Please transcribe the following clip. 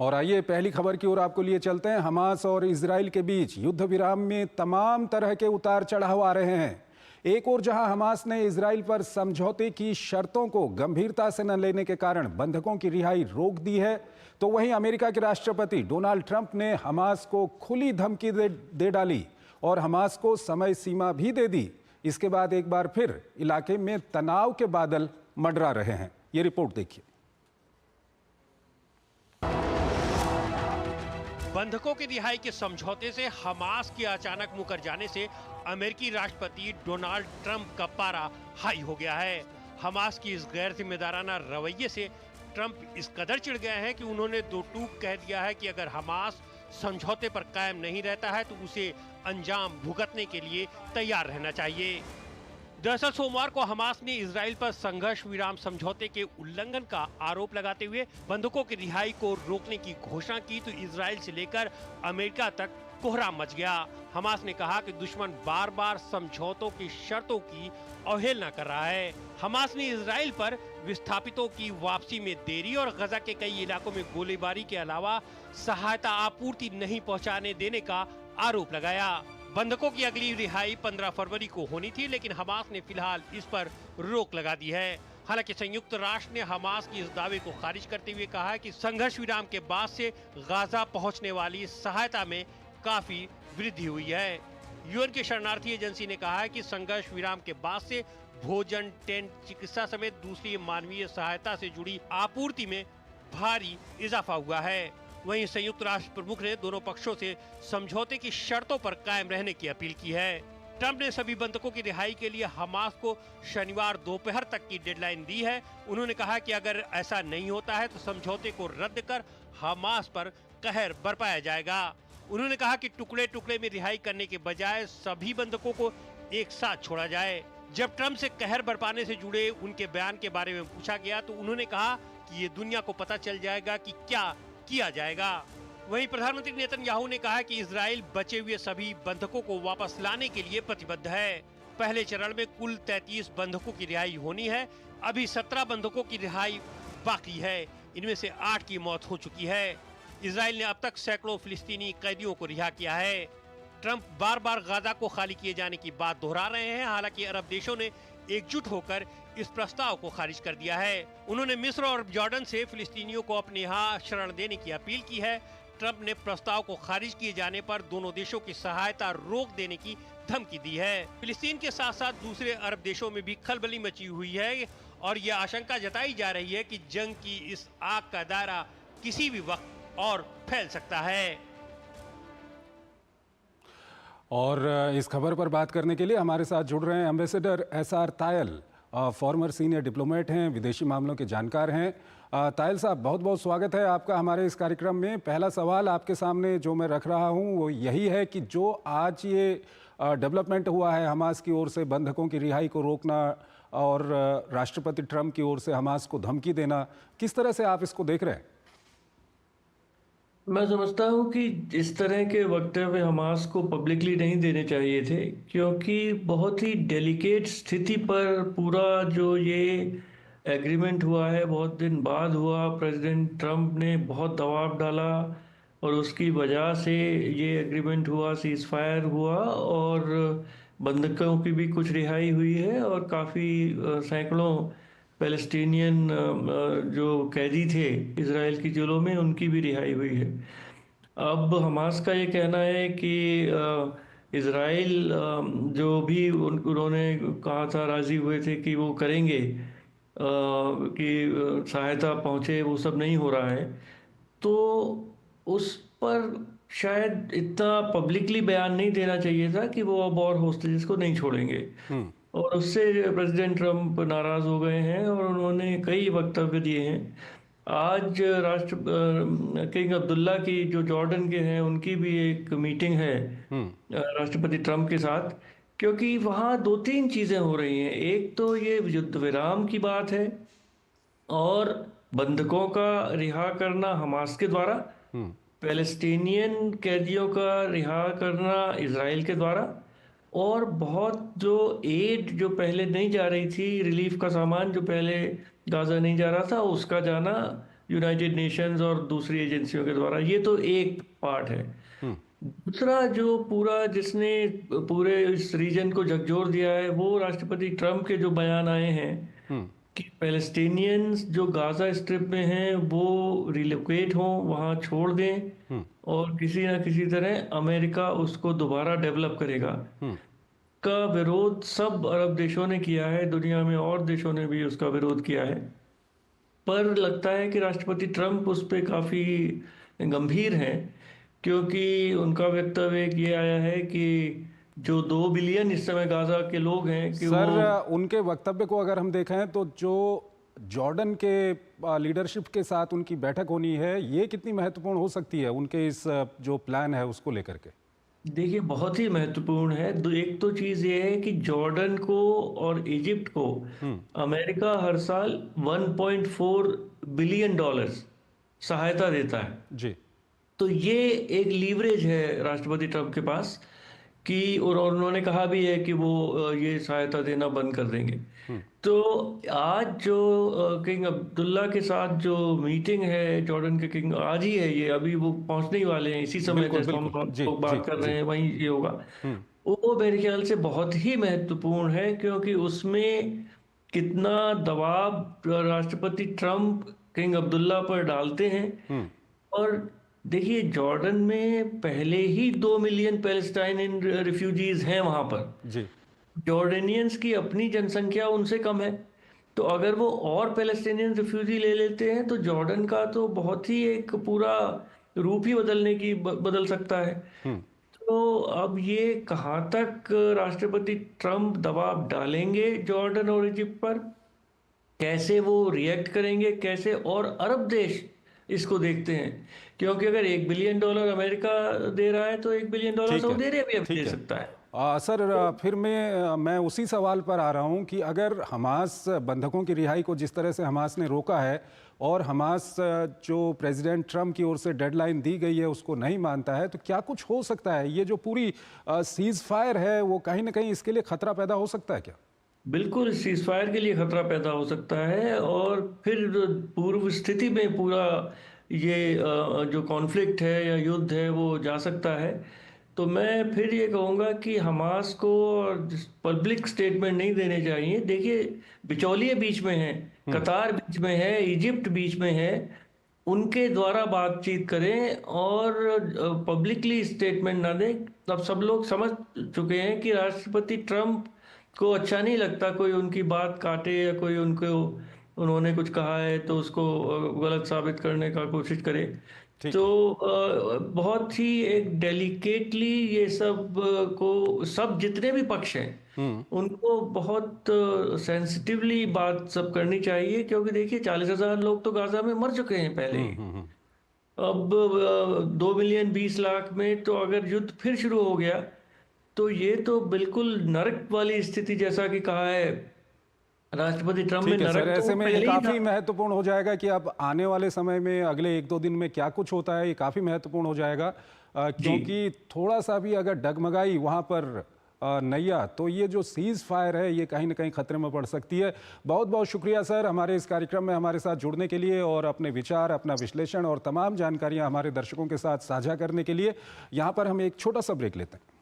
और आइए पहली खबर की ओर आपको लिए चलते हैं। हमास और इजराइल के बीच युद्ध विराम में तमाम तरह के उतार चढ़ाव आ रहे हैं। एक ओर जहां हमास ने इजराइल पर समझौते की शर्तों को गंभीरता से न लेने के कारण बंधकों की रिहाई रोक दी है, तो वहीं अमेरिका के राष्ट्रपति डोनाल्ड ट्रंप ने हमास को खुली धमकी दे डाली और हमास को समय सीमा भी दे दी। इसके बाद एक बार फिर इलाके में तनाव के बादल मंडरा रहे हैं। ये रिपोर्ट देखिए। बंधकों की रिहाई के समझौते से हमास के अचानक मुकर जाने से अमेरिकी राष्ट्रपति डोनाल्ड ट्रंप का पारा हाई हो गया है। हमास की इस गैर जिम्मेदाराना रवैये से ट्रंप इस कदर चिढ़ गए हैं कि उन्होंने दो टूक कह दिया है कि अगर हमास समझौते पर कायम नहीं रहता है तो उसे अंजाम भुगतने के लिए तैयार रहना चाहिए। दरअसल सोमवार को हमास ने इजराइल पर संघर्ष विराम समझौते के उल्लंघन का आरोप लगाते हुए बंधकों की रिहाई को रोकने की घोषणा की तो इजराइल से लेकर अमेरिका तक कोहराम मच गया। हमास ने कहा कि दुश्मन बार बार समझौतों की शर्तों की अवहेलना कर रहा है। हमास ने इजराइल पर विस्थापितों की वापसी में देरी और गजा के कई इलाकों में गोलीबारी के अलावा सहायता आपूर्ति नहीं पहुंचाने देने का आरोप लगाया। बंधकों की अगली रिहाई 15 फरवरी को होनी थी, लेकिन हमास ने फिलहाल इस पर रोक लगा दी है। हालांकि संयुक्त राष्ट्र ने हमास की इस दावे को खारिज करते हुए कहा है कि संघर्ष विराम के बाद से गाजा पहुंचने वाली सहायता में काफी वृद्धि हुई है। यूएन की शरणार्थी एजेंसी ने कहा है कि संघर्ष विराम के बाद से भोजन, टेंट, चिकित्सा समेत दूसरी मानवीय सहायता से जुड़ी आपूर्ति में भारी इजाफा हुआ है। वहीं संयुक्त राष्ट्र प्रमुख ने दोनों पक्षों से समझौते की शर्तों पर कायम रहने की अपील की है। ट्रंप ने सभी बंधकों की रिहाई के लिए हमास को शनिवार दोपहर तक की डेडलाइन दी है। उन्होंने कहा कि अगर ऐसा नहीं होता है तो समझौते को रद्द कर हमास पर कहर बरपाया जाएगा। उन्होंने कहा कि टुकड़े टुकड़े में रिहाई करने के बजाय सभी बंधकों को एक साथ छोड़ा जाए। जब ट्रंप से कहर बरपाने से जुड़े उनके बयान के बारे में पूछा गया तो उन्होंने कहा कि ये दुनिया को पता चल जाएगा कि क्या किया जाएगा। वहीं प्रधानमंत्री नेतन्याहू ने कहा कि इजराइल बचे हुए सभी बंधकों को वापस लाने के लिए प्रतिबद्ध है। पहले चरण में कुल 33 बंधकों की रिहाई होनी है। अभी 17 बंधकों की रिहाई बाकी है। इनमें से 8 की मौत हो चुकी है। इजराइल ने अब तक सैकड़ों फिलिस्तीनी कैदियों को रिहा किया है। ट्रंप बार बार गाजा को खाली किए जाने की बात दोहरा रहे हैं। हालांकि अरब देशों ने एकजुट होकर इस प्रस्ताव को खारिज कर दिया है। उन्होंने मिस्र और जॉर्डन से फिलिस्तीनियों को अपने यहाँ शरण देने की अपील की है। ट्रंप ने प्रस्ताव को खारिज किए जाने पर दोनों देशों की सहायता रोक देने की धमकी दी है। फिलिस्तीन के साथ साथ दूसरे अरब देशों में भी खलबली मची हुई है और यह आशंका जताई जा रही है कि जंग की इस आग का दायरा किसी भी वक्त और फैल सकता है। और इस खबर पर बात करने के लिए हमारे साथ जुड़ रहे हैं ambassador SR Tayal, farmer senior diplomat हैं, विदेशी मामलों के जानकार हैं। तायल साहब, बहुत बहुत स्वागत है आपका हमारे इस कार्यक्रम में। पहला सवाल आपके सामने जो मैं रख रहा हूं वो यही है कि जो आज ये डेवलपमेंट हुआ है, हमास की ओर से बंधकों की रिहाई को रोकना और राष्ट्रपति ट्रंप की ओर से हमास को धमकी देना, किस तरह से आप इसको देख रहे हैं? मैं समझता हूं कि इस तरह के वक्तव्य हमास को पब्लिकली नहीं देने चाहिए थे, क्योंकि बहुत ही डेलिकेट स्थिति पर पूरा जो ये एग्रीमेंट हुआ है बहुत दिन बाद हुआ। प्रेसिडेंट ट्रंप ने बहुत दबाव डाला और उसकी वजह से ये एग्रीमेंट हुआ, सीज फायर हुआ और बंधकों की भी कुछ रिहाई हुई है और काफ़ी सैकड़ों पैलेस्टीनियन जो कैदी थे इजराइल की जेलों में उनकी भी रिहाई हुई है। अब हमास का ये कहना है कि इजराइल जो भी उन्होंने कहा था, राजी हुए थे कि वो करेंगे कि सहायता पहुँचे, वो सब नहीं हो रहा है। तो उस पर शायद इतना पब्लिकली बयान नहीं देना चाहिए था कि वो अब और होस्टेजेस को नहीं छोड़ेंगे। और उससे प्रेसिडेंट ट्रंप नाराज हो गए हैं और उन्होंने कई वक्तव्य दिए हैं। आज किंग अब्दुल्ला की जो जॉर्डन के हैं उनकी भी एक मीटिंग है राष्ट्रपति ट्रंप के साथ, क्योंकि वहाँ 2-3 चीज़ें हो रही हैं। एक तो ये युद्ध विराम की बात है और बंधकों का रिहा करना हमास के द्वारा, पैलेस्टीनियन कैदियों का रिहा करना इजराइल के द्वारा, और बहुत जो एड जो पहले नहीं जा रही थी, रिलीफ का सामान जो पहले गाजा नहीं जा रहा था, उसका जाना यूनाइटेड नेशंस और दूसरी एजेंसियों के द्वारा। ये तो एक पार्ट है। दूसरा जो पूरा जिसने पूरे इस रीजन को झकझोर दिया है वो राष्ट्रपति ट्रम्प के जो बयान आए हैं कि पैलेस्टीनियंस जो गाजा स्ट्रिप में हैं वो रिलोकेट हों, वहाँ छोड़ दें और किसी ना किसी तरह अमेरिका उसको दोबारा डेवलप करेगा, का विरोध सब अरब देशों ने किया है, दुनिया में और देशों ने भी उसका विरोध किया है। पर लगता है कि राष्ट्रपति ट्रम्प उस पर काफ़ी गंभीर हैं, क्योंकि उनका वक्तव्य ये आया है कि जो 2 बिलियन इस समय गाजा के लोग हैं कि सर वो उनके वक्तव्य को अगर हम देखें तो जो जॉर्डन के लीडरशिप के साथ उनकी बैठक होनी है, ये कितनी महत्वपूर्ण हो सकती है उनके इस जो प्लान है उसको लेकर के? देखिए बहुत ही महत्वपूर्ण है। एक तो चीज़ ये है कि जॉर्डन को और इजिप्ट को अमेरिका हर साल 1.4 बिलियन डॉलर्स सहायता देता है। जी। तो ये एक लीवरेज है राष्ट्रपति ट्रम्प के पास कि, और उन्होंने कहा भी है कि वो ये सहायता देना बंद कर देंगे। तो आज जो किंग अब्दुल्ला के साथ जो मीटिंग है जॉर्डन के किंग, आज ही है ये, अभी वो पहुंचने ही वाले हैं इसी समय बिल्कुल, जैसे हम बिल्कुल। जी, लोग बात जी, कर जी। रहे हैं वहीं ये होगा। वो मेरे ख्याल से बहुत ही महत्वपूर्ण है, क्योंकि उसमें कितना दबाव राष्ट्रपति ट्रम्प किंग अब्दुल्ला पर डालते हैं। और देखिए जॉर्डन में पहले ही 2 मिलियन पैलेस्टाइनियन रिफ्यूजीज हैं वहां पर। जी। जॉर्डेनियंस की अपनी जनसंख्या उनसे कम है, तो अगर वो और पैलेस्टीनियन रिफ्यूजी ले लेते हैं तो जॉर्डन का तो बहुत ही एक पूरा रूप ही बदल सकता है। तो अब ये कहाँ तक राष्ट्रपति ट्रम्प दबाव डालेंगे जॉर्डन और इजिप्ट पर, कैसे वो रिएक्ट करेंगे, कैसे और अरब देश इसको देखते हैं, क्योंकि अगर $1 बिलियन अमेरिका दे रहा है तो $1 बिलियन ठीक है, सऊदी अरेबिया भी ठीक दे है। सकता है। सर फिर मैं उसी सवाल पर आ रहा हूं कि अगर हमास बंधकों की रिहाई को जिस तरह से हमास ने रोका है और हमास जो प्रेसिडेंट ट्रम्प की ओर से डेडलाइन दी गई है उसको नहीं मानता है, तो क्या कुछ हो सकता है? ये जो पूरी सीज फायर है वो कहीं ना कहीं इसके लिए खतरा पैदा हो सकता है क्या? बिल्कुल सीज फायर के लिए खतरा पैदा हो सकता है, और फिर पूर्व स्थिति में पूरा ये जो कॉन्फ्लिक्ट है या युद्ध है वो जा सकता है। तो मैं फिर ये कहूँगा कि हमास को पब्लिक स्टेटमेंट नहीं देने चाहिए। देखिए बिचौलिए बीच में हैं, कतार बीच में है, इजिप्ट बीच में है, उनके द्वारा बातचीत करें और पब्लिकली स्टेटमेंट ना दें। अब सब लोग समझ चुके हैं कि राष्ट्रपति ट्रम्प को अच्छा नहीं लगता कोई उनकी बात काटे या कोई उनको उन्होंने कुछ कहा है तो उसको गलत साबित करने का कोशिश करे। तो बहुत ही एक डेलिकेटली ये सब को, सब जितने भी पक्ष हैं उनको बहुत सेंसिटिवली बात सब करनी चाहिए, क्योंकि देखिए 40,000 लोग तो गाजा में मर चुके हैं पहले ही। अब 2 मिलियन 20 लाख में तो अगर युद्ध फिर शुरू हो गया तो ये तो बिल्कुल नरक वाली स्थिति, जैसा कि कहा है राष्ट्रपति ट्रम्प में, ठीक है सर, नरक तो ऐसे में ये पहले ही था। काफी महत्वपूर्ण हो जाएगा कि अब आने वाले समय में अगले 1-2 दिन में क्या कुछ होता है, ये काफी महत्वपूर्ण हो जाएगा, क्योंकि थोड़ा सा भी अगर डगमगाई वहां पर नैया तो ये जो सीज फायर है ये कहीं ना कहीं खतरे में पड़ सकती है। बहुत बहुत शुक्रिया सर हमारे इस कार्यक्रम में हमारे साथ जुड़ने के लिए और अपने विचार, अपना विश्लेषण और तमाम जानकारियां हमारे दर्शकों के साथ साझा करने के लिए। यहाँ पर हम एक छोटा सा ब्रेक लेते हैं।